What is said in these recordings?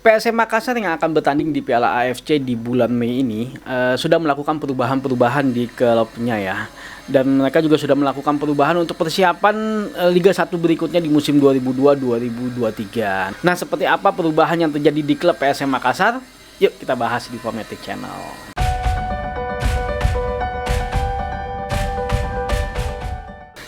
PSM Makassar yang akan bertanding di Piala AFC di bulan Mei ini sudah melakukan perubahan-perubahan di klubnya ya. Dan mereka juga sudah melakukan perubahan untuk persiapan Liga 1 berikutnya di musim 2002-2023. Nah, seperti apa perubahan yang terjadi di klub PSM Makassar? Yuk kita bahas di Formatic Channel.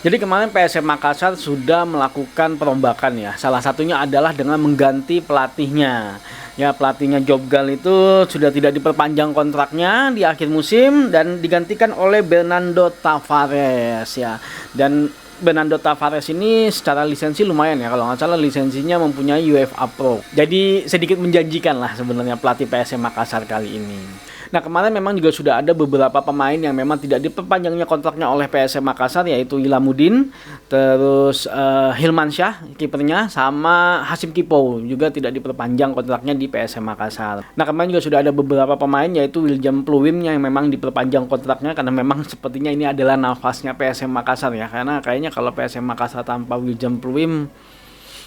Jadi kemarin PSM Makassar sudah melakukan perombakan ya. Salah satunya adalah dengan mengganti pelatihnya. Ya, pelatihnya Jobgal itu sudah tidak diperpanjang kontraknya di akhir musim dan digantikan oleh Bernardo Tavares ya. Dan Bernardo Tavares ini secara lisensi lumayan ya, kalau nggak salah lisensinya mempunyai UEFA Pro. Jadi sedikit menjanjikan lah sebenarnya pelatih PSM Makassar kali ini. Nah, kemarin memang juga sudah ada beberapa pemain yang memang tidak diperpanjangnya kontraknya oleh PSM Makassar, yaitu Ilamuddin, terus Hilmansyah kipernya, sama Hasim Kipo juga tidak diperpanjang kontraknya di PSM Makassar. Nah, kemarin juga sudah ada beberapa pemain yaitu William Pluim yang memang diperpanjang kontraknya karena memang sepertinya ini adalah nafasnya PSM Makassar ya, karena kayaknya kalau PSM Makassar tanpa William Pluim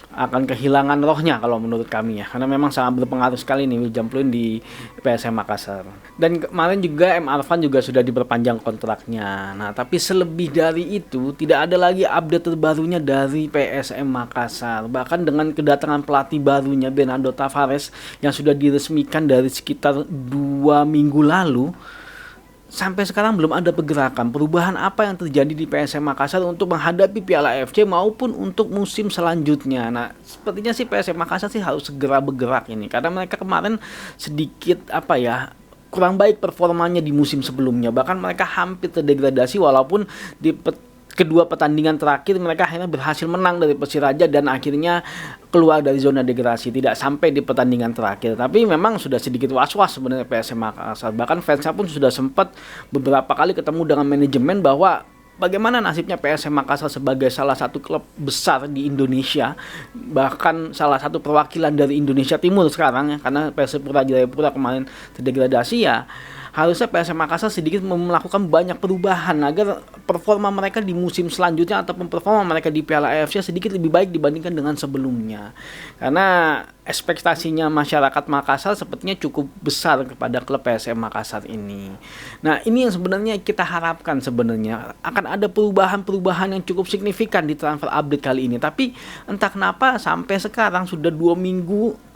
akan kehilangan rohnya kalau menurut kami ya, karena memang sangat berpengaruh sekali nih William Pluim di PSM Makassar. Dan kemarin juga M. Arfan juga sudah diperpanjang kontraknya. Nah, tapi selebih dari itu tidak ada lagi update terbarunya dari PSM Makassar. Bahkan dengan kedatangan pelatih barunya Bernardo Tavares yang sudah diresmikan dari sekitar 2 minggu lalu, sampai sekarang belum ada pergerakan perubahan apa yang terjadi di PSM Makassar untuk menghadapi Piala AFC maupun untuk musim selanjutnya. Nah, sepertinya sih PSM Makassar sih harus segera bergerak ini, karena mereka kemarin sedikit kurang baik performanya di musim sebelumnya. Bahkan mereka hampir terdegradasi walaupun di kedua pertandingan terakhir mereka akhirnya berhasil menang dari Persiraja dan akhirnya keluar dari zona degradasi, tidak sampai di pertandingan terakhir. Tapi memang sudah sedikit was-was sebenarnya PSM Makassar. Bahkan fansnya pun sudah sempat beberapa kali ketemu dengan manajemen bahwa bagaimana nasibnya PSM Makassar sebagai salah satu klub besar di Indonesia, bahkan salah satu perwakilan dari Indonesia Timur sekarang ya, karena Persipura Jayapura kemarin terdegradasi ya. Harusnya PSM Makassar sedikit melakukan banyak perubahan agar performa mereka di musim selanjutnya ataupun performa mereka di Piala AFC sedikit lebih baik dibandingkan dengan sebelumnya. Karena ekspektasinya masyarakat Makassar sepertinya cukup besar kepada klub PSM Makassar ini. Nah, ini yang sebenarnya kita harapkan sebenarnya. Akan ada perubahan-perubahan yang cukup signifikan di transfer update kali ini. Tapi entah kenapa sampai sekarang sudah 2 minggu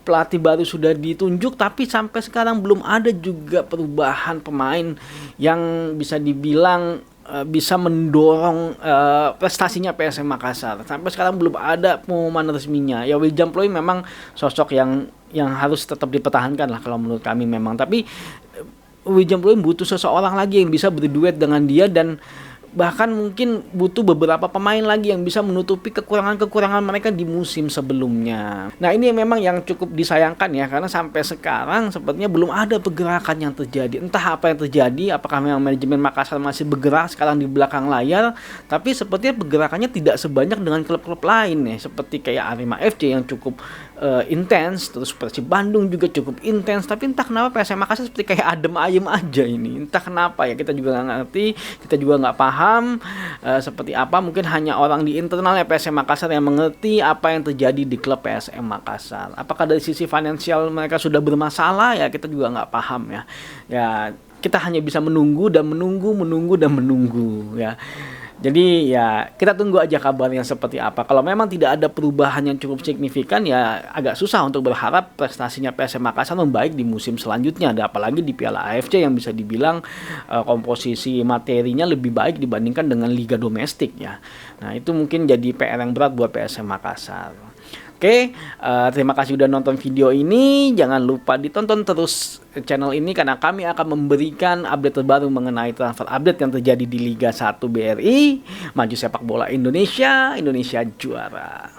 pelatih baru sudah ditunjuk, tapi sampai sekarang belum ada juga perubahan pemain yang bisa dibilang bisa mendorong prestasinya PSM Makassar. Sampai sekarang belum ada pengumuman resminya. Ya, William Pluim memang sosok yang harus tetap dipertahankan lah kalau menurut kami memang. Tapi William Pluim butuh seseorang lagi yang bisa berduet dengan dia, dan bahkan mungkin butuh beberapa pemain lagi yang bisa menutupi kekurangan-kekurangan mereka di musim sebelumnya. Nah, ini memang yang cukup disayangkan ya, karena sampai sekarang sepertinya belum ada pergerakan yang terjadi. Entah apa yang terjadi, apakah memang manajemen Makassar masih bergerak sekarang di belakang layar, tapi sepertinya pergerakannya tidak sebanyak dengan klub-klub lain ya, seperti kayak Arema FC yang cukup intens, terus Persib Bandung juga cukup intens, tapi entah kenapa PSM Makassar seperti kayak adem ayem aja ini. Entah kenapa ya, kita juga nggak ngerti, kita juga nggak paham seperti apa. Mungkin hanya orang di internalnya PSM Makassar yang mengerti apa yang terjadi di klub PSM Makassar. Apakah dari sisi finansial mereka sudah bermasalah ya, kita juga nggak paham ya. Ya, kita hanya bisa menunggu ya. Jadi ya kita tunggu aja kabarnya seperti apa. Kalau memang tidak ada perubahan yang cukup signifikan ya agak susah untuk berharap prestasinya PSM Makassar membaik di musim selanjutnya. Apalagi di Piala AFC yang bisa dibilang komposisi materinya lebih baik dibandingkan dengan liga domestik ya. Nah, itu mungkin jadi PR yang berat buat PSM Makassar. Oke, terima kasih udah nonton video ini. Jangan lupa ditonton terus channel ini karena kami akan memberikan update terbaru mengenai transfer update yang terjadi di Liga 1 BRI. Maju sepak bola Indonesia, Indonesia juara.